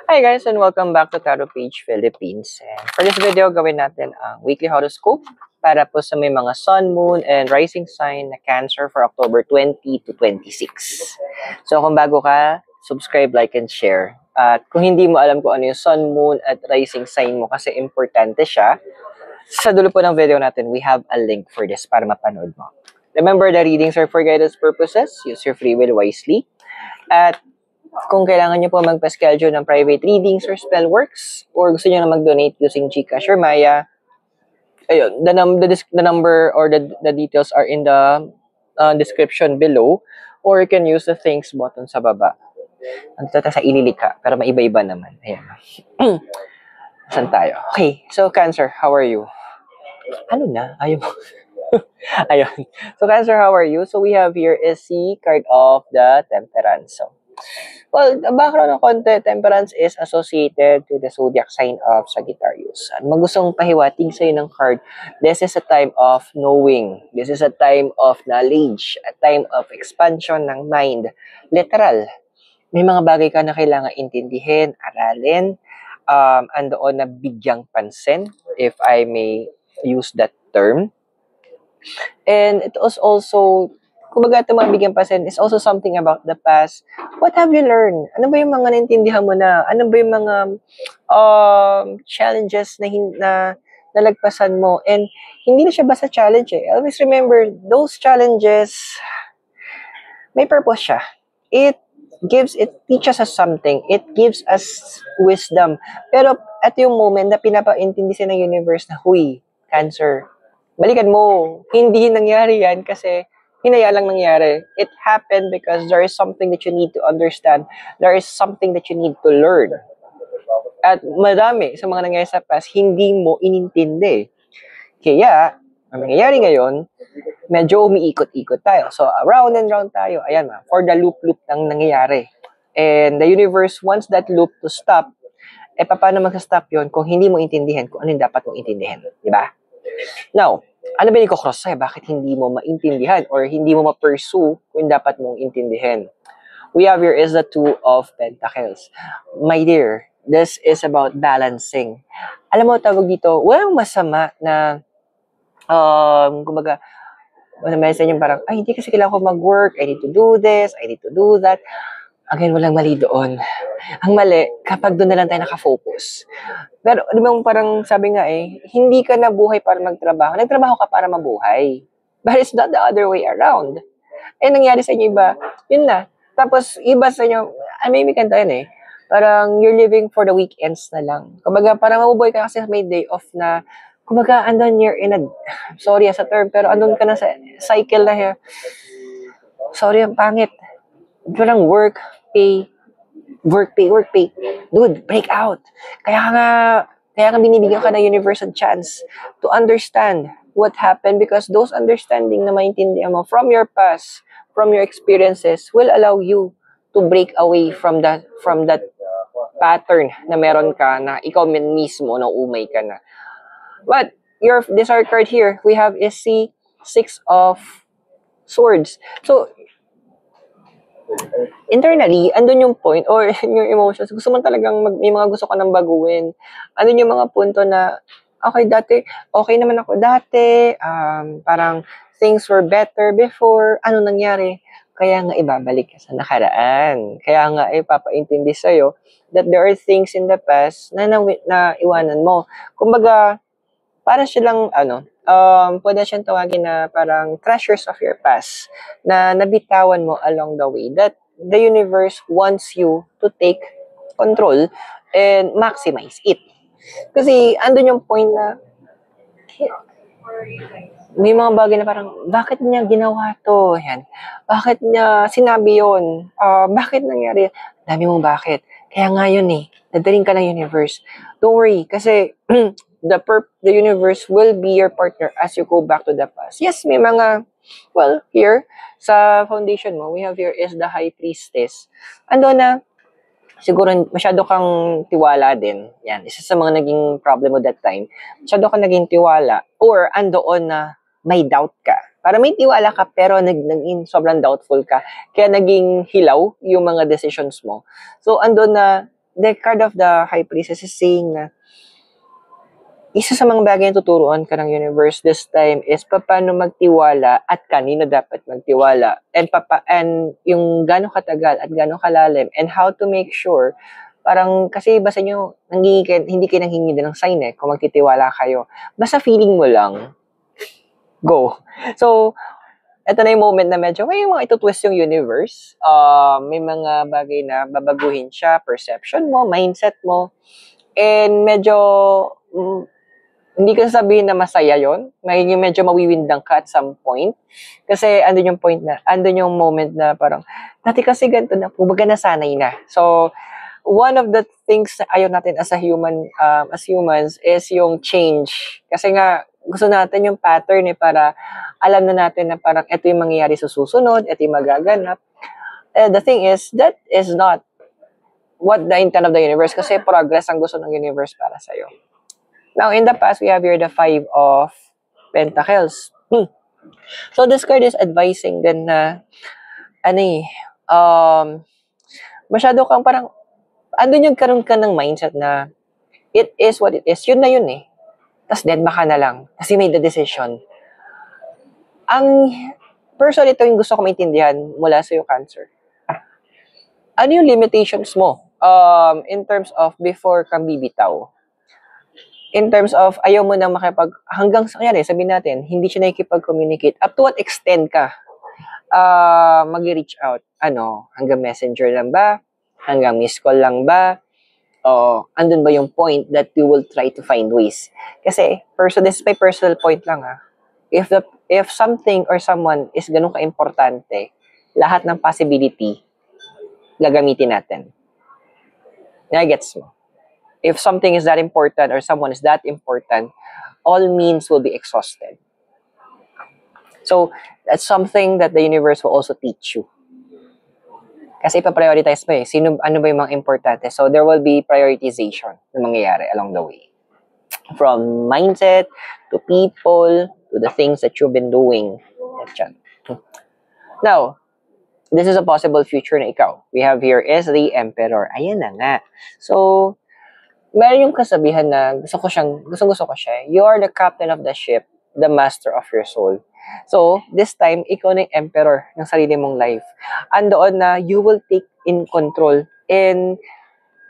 Hi guys and welcome back to Tarot Page Philippines. And for this video, gawin natin ang weekly horoscope para po sa may mga sun, moon, and rising sign na Cancer for October 20 to 26. So kung bago ka, subscribe, like, and share. At kung hindi mo alam kung ano yung sun, moon, at rising sign mo kasi importante siya, sa dulo po ng video natin, we have a link for this para mapanood mo. Remember, the readings are for guidance purposes. Use your free will wisely. At kung kailangan nyo po magpa-schedule ng private readings or spell works, or gusto nyo na mag-donate using GCash or Maya, ayun, the number or the details are in the description below, or you can use the thanks button sa baba. Ang sa ililika, pero maiba-iba naman. Ayan. Saan tayo? Okay, so Cancer, how are you? Ano na? Ayaw mo. Ayun. So Cancer, how are you? So we have here is the card of the Temperance. So, well, the background ng konti, Temperance is associated to the zodiac sign of Sagittarius. Ano magustong pahiwatig sa'yo ng card? This is a time of knowing. This is a time of knowledge. A time of expansion ng mind. Literal. May mga bagay ka na kailangan intindihin, aralin, andoon na bigyang pansin, if I may use that term. And it was also, kumbaga ito mga bigyan pasin, is also something about the past. What have you learned? Ano ba yung mga naintindihan mo na? Ano ba yung mga challenges na nalagpasan mo? And hindi na siya basta challenge eh. Always remember, those challenges, may purpose siya. It teaches us something. It gives us wisdom. Pero at yung moment na pinapaintindi siya ng universe na, huy, Cancer, balikan mo. Hindi nangyari yan kasi hinaya lang nangyari. It happened because there is something that you need to understand. There is something that you need to learn. At marami sa mga nangyari sa past, hindi mo inintindi. Kaya, ang nangyayari ngayon, medyo umiikot-ikot tayo. So, round and round tayo. Ayan, for the loop-loop ng nangyayari. And the universe wants that loop to stop. Paano mag-stop yun kung hindi mo intindihan kung ano yung dapat mong intindihan? Diba? Now, ano ba yung cross sa'yo? Bakit hindi mo maintindihan or hindi mo ma-pursue kung dapat mong intindihan? We have here is the Two of Pentacles. My dear, this is about balancing. Alam mo, tawag dito, walang masama na, kumbaga, may sa inyo parang, ay, hindi kasi kailangan ko mag-work, I need to do this, I need to do that. Again, walang mali doon. Ang mali, kapag doon na lang tayo nakafocus. Pero, di ba parang sabi nga hindi ka nabuhay para magtrabaho. Nagtrabaho ka para mabuhay. But it's not the other way around. Nangyari sa inyo iba, yun na. Tapos, iba sa inyo, maybe kanta yun parang you're living for the weekends na lang. Kumbaga, parang mabubuhay ka kasi may day off na, kumbaga, andun you're in a, sorry sa term, pero andun ka na sa cycle na here. Sorry, ang pangit. Parang work, pay. Dude, break out. Kaya nga binibigyan ka ng universal chance to understand what happened because those understanding na maintindihan mo from your past, from your experiences, will allow you to break away from that pattern na meron ka na ikaw mismo na umay ka na. But your desired card here, we have is the Six of Swords. So, internally, andun yung point or yung emotions. Gusto mo talagang may mga gusto ka nang baguhin. Andun yung mga punto na, okay naman ako dati, parang things were better before, ano nangyari? Kaya nga ibabalik ka sa nakaraan. Kaya nga ipapaintindi sa'yo that there are things in the past na iwanan mo. Kumbaga, para silang, pwede siyang tawagin na parang treasures of your past na nabitawan mo along the way that the universe wants you to take control and maximize it. Kasi andun yung point na may mga bagay na parang, bakit niya ginawa to? Yan. Bakit niya sinabi yun? Bakit nangyari? Dami mong bakit. Kaya nga yun dadaling ka ng universe. Don't worry, kasi the universe will be your partner as you go back to the past. Yes, may mga, well, here, sa foundation mo, we have here is the High Priestess. Ando na, siguro masyado kang tiwala din. Yan, isa sa mga naging problem mo that time. Masyado kang naging tiwala or andoon na may doubt ka. Para may tiwala ka pero naging sobrang doubtful ka. Kaya naging hilaw yung mga decisions mo. So, andun na the card of the High Priestess is saying na isa sa mga bagay na tuturuan ka ng universe this time is paano magtiwala at kanino dapat magtiwala and yung gano'ng katagal at gano'ng kalalim and how to make sure parang kasi basta nyo hindi kayo nanghingi din ng sign kung magtitiwala kayo. Basta feeling mo lang, go. So, eto na yung moment na medyo may mga itutwist yung universe. May mga bagay na babaguhin siya, perception mo, mindset mo, and medyo hindi ko sabihin na masaya yon, magiging medyo mawiwindang ka at some point. Kasi andun yung moment na parang, dati kasi ganito na, kumbaga nasanay na. So, one of the things na ayaw natin as humans is yung change. Kasi nga, gusto natin yung pattern para alam na natin na parang ito yung mangyayari sa susunod, ito yung magaganap. The thing is, that is not what the intent of the universe kasi progress ang gusto ng universe para sa'yo. Now, in the past, we have here the 5 of Pentacles. So, this card is advising din na, masyado kang parang, andun yung karoon ka ng mindset na, it is what it is. Yun na yun Tapos, dead ka na lang. Kasi made the decision. Personally, ito yung gusto ko maintindihan mula sa iyo, Cancer. Ano yung limitations mo? In terms of before kang bibitaw? In terms of ayaw mo nang hanggang sa kanya sabihin natin, hindi siya nakikipag-communicate. Up to what extent ka mag-reach out? Hanggang messenger lang ba? Hanggang miss call lang ba? O andun ba yung point that you will try to find ways? Kasi, this is my personal point lang If something or someone is ganun ka-importante, lahat ng possibility, gagamitin natin. Gets mo? If something is that important or someone is that important, all means will be exhausted. So, that's something that the universe will also teach you. Kasi ipa-prioritize mo ano ba yung mga importante? So, there will be prioritization na mangyayari along the way. From mindset, to people, to the things that you've been doing. Now, this is a possible future na ikaw. We have here is the Emperor. Ayan na nga. So, meron yung kasabihan na gusto ko siya. You are the captain of the ship, the master of your soul. So, this time, ikaw na yung emperor ng sarili mong life. Andoon na you will take in control. And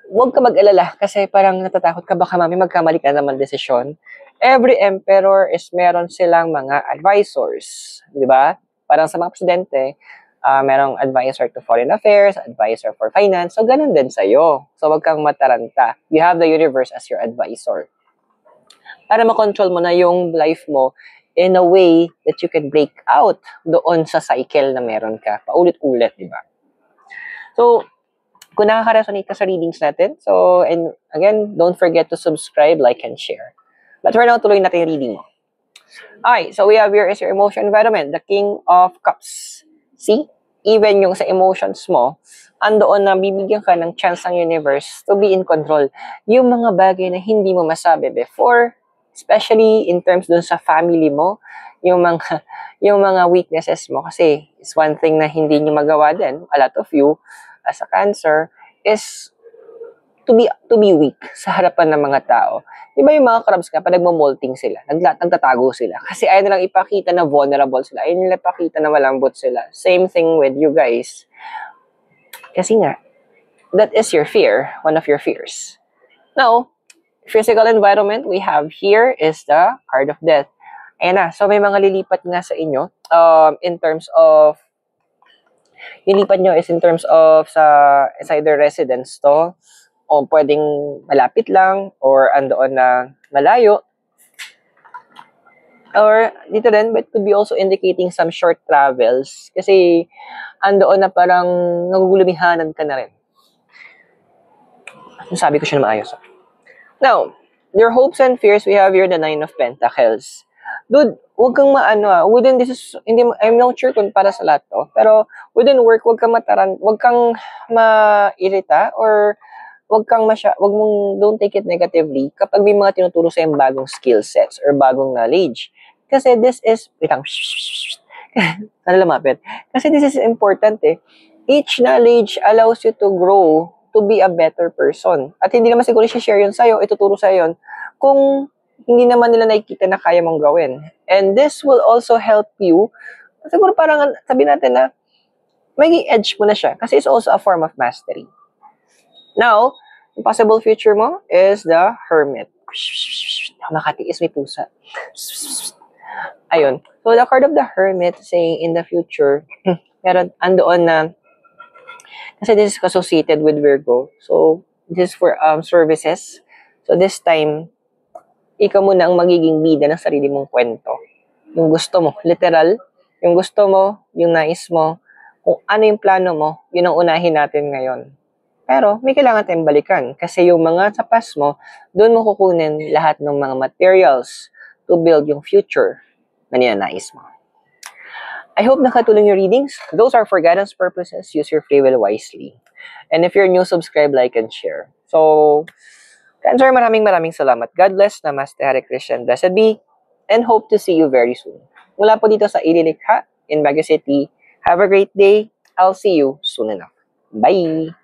huwag ka mag-alala kasi parang natatakot ka baka magkamali ka naman desisyon. Every emperor is meron silang mga advisors. Di ba? Parang sa mga presidente, merong advisor to foreign affairs, advisor for finance. So, ganun din sa'yo. So, wag kang mataranta. You have the universe as your advisor. Para makontrol mo na yung life mo in a way that you can break out doon sa cycle na meron ka. Paulit-ulit, di ba? So, kung nakaka-resonate ka sa readings natin, and again, don't forget to subscribe, like, and share. But for now, tuloy natin yung reading mo. Okay, so we have here is your emotion environment, the King of Cups. See? Even yung sa emotions mo, andoon na bibigyan ka ng chance ng universe to be in control. Yung mga bagay na hindi mo masabi before, especially in terms dun sa family mo, yung mga weaknesses mo. Kasi it's one thing na hindi nyo magawa din, a lot of you, as a Cancer, is to be weak sa harapan ng mga tao. Di ba yung mga crabs ka, pag nagmamolting sila, nagtatago sila. Kasi ayaw nilang ipakita na vulnerable sila. Ayaw nilang ipakita na malambot sila. Same thing with you guys. Kasi nga, that is your fear, one of your fears. Now, physical environment we have here is the card of death. Ayan na. So, may mga lilipat nga sa inyo in terms of lilipat nyo is in terms of it's either residence to o pwedeng malapit lang or andoon na malayo. Or dito din, but could be also indicating some short travels kasi andoon na parang nagugulumihanan ka na rin. Sabi ko siya na maayos. Now, your hopes and fears, we have here the 9 of Pentacles. Dude, huwag kang I'm not sure kung para sa lahat to, pero within work, huwag kang mairita or don't take it negatively kapag may mga tinuturo sa yung bagong skill sets or bagong knowledge. Kasi this is, lumapit. Kasi this is important Each knowledge allows you to grow to be a better person. At hindi naman siguro share yun sa'yo, ituturo sa'yo yun, kung hindi naman nila nakikita na kaya mong gawin. And this will also help you, siguro parang sabi natin na, may edge mo na siya kasi it's also a form of mastery. Now, the possible future mo is the hermit. Makatiis, may pusa. Ayun. So, the card of the hermit saying in the future, meron, andoon na, kasi this is associated with Virgo. So, this is for services. So, this time, ikaw muna ang magiging bida ng sarili mong kwento. Yung gusto mo, literal, yung gusto mo, yung nais mo, kung ano yung plano mo, yun ang unahin natin ngayon. Pero may kailangan tayong balikan kasi yung mga sa past mo, doon mo kukunin lahat ng mga materials to build yung future na ninanais mo. I hope nakatulong yung readings. Those are for guidance purposes. Use your free will wisely. And if you're new, subscribe, like, and share. So, Cancer, maraming salamat. God bless. Namaste, Hare Krishna. Blessed be. And hope to see you very soon. Mula po dito sa Ililikha in Baguio City. Have a great day. I'll see you soon enough. Bye!